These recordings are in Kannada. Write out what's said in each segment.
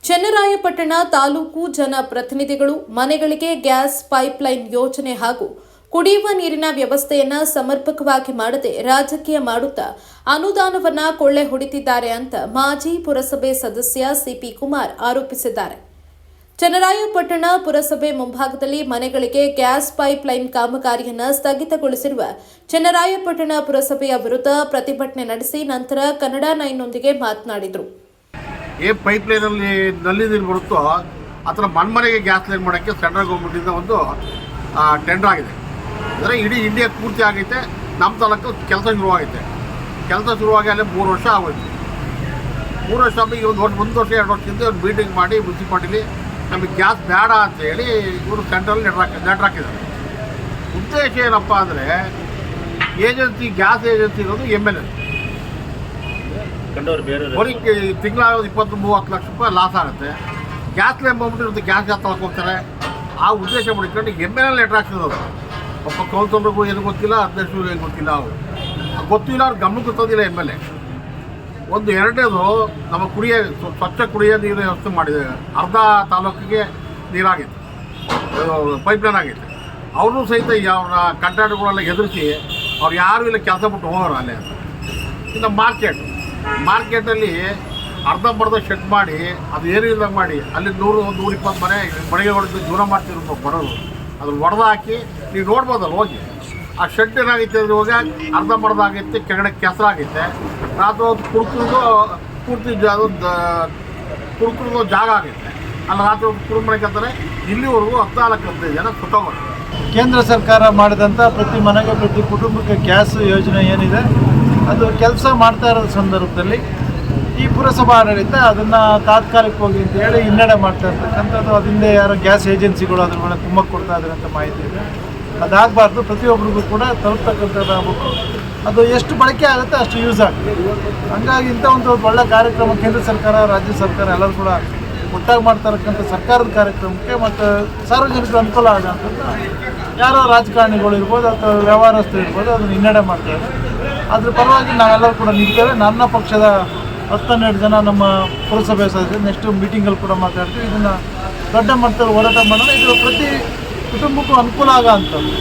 ಚನ್ನರಾಯಪಟ್ಟಣ ತಾಲೂಕು ಜನಪ್ರತಿನಿಧಿಗಳು ಮನೆಗಳಿಗೆ ಗ್ಯಾಸ್ ಪೈಪ್ಲೈನ್ ಯೋಜನೆ ಹಾಗೂ ಕುಡಿಯುವ ನೀರಿನ ವ್ಯವಸ್ಥೆಯನ್ನು ಸಮರ್ಪಕವಾಗಿ ಮಾಡದೆ ರಾಜಕೀಯ ಮಾಡುತ್ತಾ ಅನುದಾನವನ್ನ ಕೊಳ್ಳೆ ಹೊಡೆದಿದ್ದಾರೆ ಅಂತ ಮಾಜಿ ಪುರಸಭೆ ಸದಸ್ಯ ಸಿಪಿ ಕುಮಾರ್ ಆರೋಪಿಸಿದ್ದಾರೆ. ಚನ್ನರಾಯಪಟ್ಟಣ ಪುರಸಭೆ ಮುಂಭಾಗದಲ್ಲಿ ಮನೆಗಳಿಗೆ ಗ್ಯಾಸ್ ಪೈಪ್ಲೈನ್ ಕಾಮಗಾರಿಯನ್ನು ಸ್ಥಗಿತಗೊಳಿಸಿರುವ ಚನ್ನರಾಯಪಟ್ಟಣ ಪುರಸಭೆಯ ವಿರುದ್ಧ ಪ್ರತಿಭಟನೆ ನಡೆಸಿ ನಂತರ ಕನ್ನಡ 9ನೊಂದಿಗೆ ಮಾತನಾಡಿದರು. ಪೈಪ್ಲೈನಲ್ಲಿ ನಲ್ಲಿ ನೀರು ಬರುತ್ತೋ ಆ ಥರ ಮನೆಗೆ ಗ್ಯಾಸ್ ಲೈನ್ ಮಾಡೋಕ್ಕೆ ಸೆಂಟ್ರಲ್ ಗೌರ್ಮೆಂಟಿಂದ ಒಂದು ಟೆಂಡರ್ ಆಗಿದೆ. ಅಂದರೆ ಇಡೀ ಇಂಡಿಯಾ ಪೂರ್ತಿ ಆಗೈತೆ. ನಮ್ಮ ತಾಲೂಕು ಕೆಲಸ ಶುರುವಾಗೈತೆ. ಕೆಲಸ ಶುರುವಾಗಿ ಅಲ್ಲೇ 3 ವರ್ಷ ಆಗೋಯ್ತು. 3 ವರ್ಷ ಈಗ ಒಂದು ವರ್ಷ 2 ವರ್ಷದಿಂದ ಒಂದು ಮೀಟಿಂಗ್ ಮಾಡಿ ಮುನ್ಸಿಪಾಲ್ಟಿಲಿ ನಮಗೆ ಗ್ಯಾಸ್ ಬೇಡ ಅಂತ ಹೇಳಿ ಇವರು ಸೆಂಟ್ರಲ್ಲಿ ಲೆಟ್ರ್ ಹಾಕಿದ್ದಾರೆ. ಉದ್ದೇಶ ಏನಪ್ಪ ಅಂದರೆ ಏಜೆನ್ಸಿ ಗ್ಯಾಸ್ ಏಜೆನ್ಸಿ ಇರೋದು MLA. ಬರೀ ತಿಂಗಳ 20-30 ಲಕ್ಷ ರೂಪಾಯಿ ಲಾಸ್ ಆಗುತ್ತೆ. ಗ್ಯಾಸ್ ಲೈನ್ ಬಂದ್ಬಿಟ್ಟು ಗ್ಯಾಸ್ ತಗೊಳಕ್ಕೆ ಹೋಗ್ತಾರೆ. ಆ ಉದ್ದೇಶ ಮಾಡಿಕೊಂಡು MLA ಲೆಟ್ರ್ ಹಾಕ್ತಿರೋದು. ಒಬ್ಬ ಕೌನ್ಸಿಲರ್ಗೂ ಏನು ಗೊತ್ತಿಲ್ಲ, ಅಧ್ಯಕ್ಷರಿಗೂ ಏನು ಗೊತ್ತಿಲ್ಲ, ಗೊತ್ತಿಲ್ಲ, ಅವ್ರು ಗಮನಕ್ಕೆ ತಂದಿಲ್ಲ MLA. ಒಂದು ಎರಡನೇದು ನಮ್ಮ ಸ್ವಚ್ಛ ಕುಡಿಯೋ ನೀರು ವ್ಯವಸ್ಥೆ ಮಾಡಿದೆ. ಅರ್ಧ ತಾಲೂಕಿಗೆ ನೀರಾಗಿತ್ತು, ಪೈಪ್ಲೈನ್ ಆಗಿತ್ತು. ಅವ್ರನ್ನೂ ಸಹಿತ ಅವ್ರ ಕಂಟ್ರಾಕ್ಟ್ಗಳೆಲ್ಲ ಎದುರಿಸಿ ಅವ್ರು ಯಾರು ಇಲ್ಲ ಕೆಲಸ ಬಿಟ್ಟು ಹೋಗೋರು ಅಲ್ಲೇ. ಇನ್ನು ಮಾರ್ಕೆಟಲ್ಲಿ ಅರ್ಧಂಬರ್ಧ ಶೆಡ್ ಮಾಡಿ ಅದು ಏನೂ ಇಲ್ದಂಗೆ ಮಾಡಿ ಅಲ್ಲಿ 100-120 ಮನೆಗೆ ಹೊಡೆದು ದೂರ ಮಾಡ್ತಿರೋ ಬರೋದು. ಅದನ್ನು ಹೊಡೆದು ಹಾಕಿ ನೀವು ನೋಡ್ಬೋದಲ್ಲ ಹೋಗಿ. ಆ ಶೆಡ್ ಏನಾಗೈತೆ ಅಂದರೆ ಹೋಗಿ ಅರ್ಧಂಬರ್ಧ ಆಗೈತೆ, ಕೆಳಗಡೆ ಕೆಸರಾಗೈತೆ. ರಾತ್ರಿ ಹೊತ್ತು ಪೂರ್ತಿ ಕುಡ್ಕುದು ಜಾಗ ಆಗೈತೆ. ಅಲ್ಲಿ ರಾತ್ರಿ ಹೊತ್ತು ಕುಡ್ಮನೆಕಂತಾರೆ. ಇಲ್ಲಿವರೆಗೂ 14-15 ಜನ ಸುತ್ತೋಗೋದು. ಕೇಂದ್ರ ಸರ್ಕಾರ ಮಾಡಿದಂಥ ಪ್ರತಿ ಮನೆಗೆ ಪ್ರತಿ ಕುಟುಂಬಕ್ಕೆ ಗ್ಯಾಸ್ ಯೋಜನೆ ಏನಿದೆ ಅದು ಕೆಲಸ ಮಾಡ್ತಾ ಇರೋ ಸಂದರ್ಭದಲ್ಲಿ ಈ ಪುರಸಭಾ ಆಡಳಿತ ಅದನ್ನು ತಾತ್ಕಾಲಿಕವಾಗಿ ಅಂತ ಹೇಳಿ ಹಿನ್ನಡೆ ಮಾಡ್ತಾ ಇರ್ತಕ್ಕಂಥದ್ದು. ಅದರಿಂದ ಯಾರೋ ಗ್ಯಾಸ್ ಏಜೆನ್ಸಿಗಳು ಅದ್ರ ಮೇಲೆ ಕುಮ್ಮಕ್ಕು ಕೊಡ್ತಾ ಇದ್ದಾರೆ ಅಂತ ಮಾಹಿತಿ ಇದೆ. ಅದಾಗಬಾರ್ದು. ಪ್ರತಿಯೊಬ್ಬರಿಗೂ ಕೂಡ ತಲುಪ್ತಕ್ಕಂಥದ್ದಾಗಬೇಕು. ಅದು ಎಷ್ಟು ಬಳಕೆ ಆಗುತ್ತೆ ಅಷ್ಟು ಯೂಸ್ ಆಗುತ್ತೆ. ಹಂಗಾಗಿ ಇಂಥ ಒಂದು ಒಳ್ಳೆ ಕಾರ್ಯಕ್ರಮ ಕೇಂದ್ರ ಸರ್ಕಾರ, ರಾಜ್ಯ ಸರ್ಕಾರ ಎಲ್ಲರೂ ಕೂಡ ಒಟ್ಟಾಗಿ ಮಾಡ್ತಾ ಇರತಕ್ಕಂಥ ಸರ್ಕಾರದ ಕಾರ್ಯಕ್ರಮಕ್ಕೆ ಮತ್ತು ಸಾರ್ವಜನಿಕರು ಅನುಕೂಲ ಆಗೋಂಥದ್ದು ಯಾರೋ ರಾಜಕಾರಣಿಗಳು ಇರ್ಬೋದು ಅಥವಾ ವ್ಯವಹಾರಸ್ಥರು ಇರ್ಬೋದು ಅದನ್ನು ಹಿನ್ನಡೆ ಮಾಡ್ತಾರೆ. ಅದ್ರ ಪರವಾಗಿ ನಾವೆಲ್ಲರೂ ಕೂಡ ನಿಲ್ತೇವೆ. ನನ್ನ ಪಕ್ಷದ 10-12 ಜನ ನಮ್ಮ ಪುರಸಭೆ ಸದಸ್ಯರು ನೆಕ್ಸ್ಟ್ ಮೀಟಿಂಗಲ್ಲಿ ಕೂಡ ಮಾತಾಡ್ತೀವಿ. ಇದನ್ನು ದೊಡ್ಡ ಮಟ್ಟದಲ್ಲಿ ಹೋರಾಟ ಮಾಡೋಣ. ಇದು ಪ್ರತಿ ಕುಟುಂಬಕ್ಕೂ ಅನುಕೂಲ ಆಗೋ ಅಂಥದ್ದು.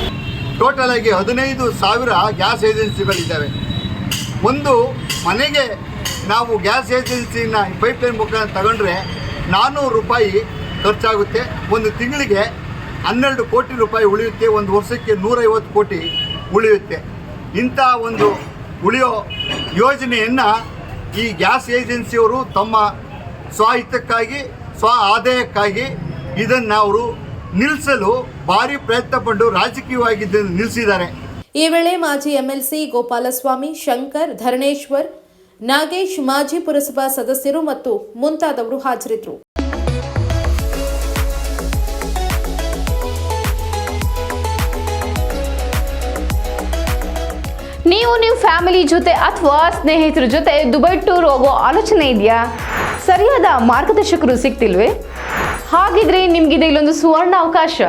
ಟೋಟಲ್ ಆಗಿ 15,000 ಗ್ಯಾಸ್ ಏಜೆನ್ಸಿಗಳಿದ್ದಾವೆ. ಒಂದು ಮನೆಗೆ ನಾವು ಗ್ಯಾಸ್ ಏಜೆನ್ಸಿನ ಪೈಪ್ಲೈನ್ ಮುಖಾಂತರ ತಗೊಂಡ್ರೆ 400 ರೂಪಾಯಿ ಖರ್ಚಾಗುತ್ತೆ. ಒಂದು ತಿಂಗಳಿಗೆ 12 ಕೋಟಿ ರೂಪಾಯಿ ಉಳಿಯುತ್ತೆ. ಒಂದು ವರ್ಷಕ್ಕೆ 150 ಕೋಟಿ ಉಳಿಯುತ್ತೆ. ಇಂಥ ಒಂದು ಉಳಿಯೋ ಯೋಜನೆಯನ್ನು ಈ ಗ್ಯಾಸ್ ಏಜೆನ್ಸಿಯವರು ತಮ್ಮ ಸ್ವಹಿತಕ್ಕಾಗಿ ಆದಾಯಕ್ಕಾಗಿ ಇದನ್ನು ಅವರು ನಿಲ್ಲಿಸಲು ಭಾರಿ ಪ್ರಯತ್ನ ಪಟ್ಟು ರಾಜಕೀಯವಾಗಿ ನಿಲ್ಲಿಸಿದ್ದಾರೆ. ಈ ವೇಳೆ ಮಾಜಿ MLC ಗೋಪಾಲಸ್ವಾಮಿ, ಶಂಕರ್, ಧರಣೇಶ್ವರ್, ನಾಗೇಶ್, ಮಾಜಿ ಪುರಸಭಾ ಸದಸ್ಯರು ಮತ್ತು ಮುಂತಾದವರು ಹಾಜರಿದ್ದರು. ನೀವು ನಿಮ್ಮ ಫ್ಯಾಮಿಲಿ ಜೊತೆ ಅಥವಾ ಸ್ನೇಹಿತರ ಜೊತೆ ದುಬೈ ಟೂರ್ ಹೋಗೋ ಆಲೋಚನೆ ಇದೆಯಾ? ಸರಿಯಾದ ಮಾರ್ಗದರ್ಶಕರು ಸಿಗ್ತಿಲ್ವೇ? ಹಾಗಿದ್ರೆ ನಿಮ್ಗಿದೆ ಇಲ್ಲೊಂದು ಸುವರ್ಣ ಅವಕಾಶ.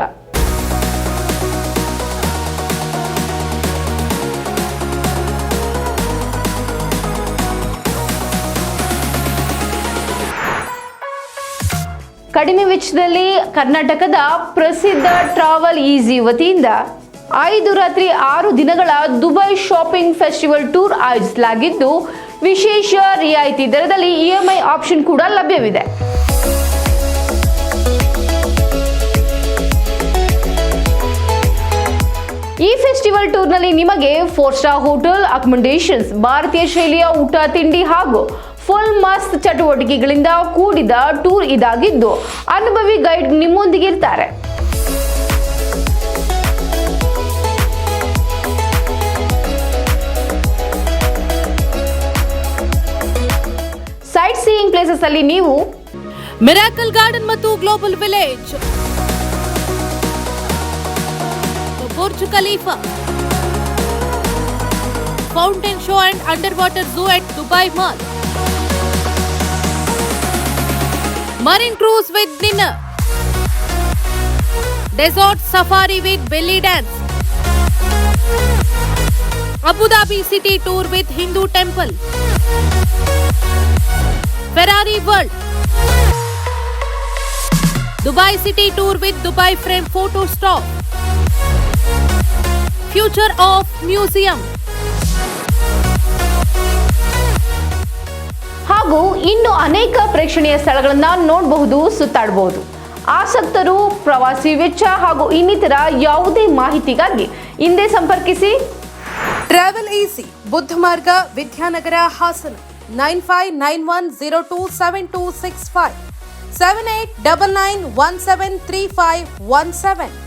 ಕಡಿಮೆ ವೆಚ್ಚದಲ್ಲಿ ಕರ್ನಾಟಕದ ಪ್ರಸಿದ್ಧ ಟ್ರಾವೆಲ್ ಈಸಿ ವತಿಯಿಂದ 5 ರಾತ್ರಿ 6 ದಿನಗಳ ದುಬೈ ಶಾಪಿಂಗ್ ಫೆಸ್ಟಿವಲ್ ಟೂರ್ ಆಯೋಜಿಸಲಾಗಿದ್ದು ವಿಶೇಷ ರಿಯಾಯಿತಿ ದರದಲ್ಲಿ EMI ಆಪ್ಷನ್ ಕೂಡ ಲಭ್ಯವಿದೆ. ಈ ಫೆಸ್ಟಿವಲ್ ಟೂರ್ನಲ್ಲಿ ನಿಮಗೆ 4 ಸ್ಟಾರ್ ಹೋಟೆಲ್ ಅಕಾಮಿಡೇಷನ್ಸ್, ಭಾರತೀಯ ಶೈಲಿಯ ಊಟ ತಿಂಡಿ ಹಾಗೂ ಫುಲ್ ಮಸ್ತ್ ಚಟುವಟಿಕೆಗಳಿಂದ ಕೂಡಿದ ಟೂರ್ ಇದಾಗಿದ್ದು ಅನುಭವಿ ಗೈಡ್ ನಿಮ್ಮೊಂದಿಗೆ ಇರ್ತಾರೆ. ಸೈಟ್ ಸೀಯಿಂಗ್ ಪ್ಲೇಸಸ್ ಅಲ್ಲಿ ನೀವು ಮಿರಾಕಲ್ ಗಾರ್ಡನ್ ಮತ್ತು global village, Burj Khalifa, fountain show and under water zoo at Dubai Mall, marine cruise with dinner, desert safari with belly dance, Abu Dhabi city tour with Hindu temple, Ferrari World, Dubai City Tour with Dubai Frame Photo Stop. Future of Museum. ಹಾಗೂ ಇನ್ನು ಅನೇಕ ಪ್ರೇಕ್ಷಣೀಯ ಸ್ಥಳಗಳನ್ನು ನೋಡಬಹುದು, ಸುತ್ತಾಡಬಹುದು. ಆಸಕ್ತರು ಪ್ರವಾಸಿ ವೆಚ್ಚ ಹಾಗೂ ಇನ್ನಿತರ ಯಾವುದೇ ಮಾಹಿತಿಗಾಗಿ ಹಿಂದೆ ಸಂಪರ್ಕಿಸಿ. ಟ್ರಾವೆಲ್ ಈಸಿ, ಬುದ್ಧ ಮಾರ್ಗ, ವಿದ್ಯಾನಗರ, ಹಾಸನ. 9591027265 7899173517.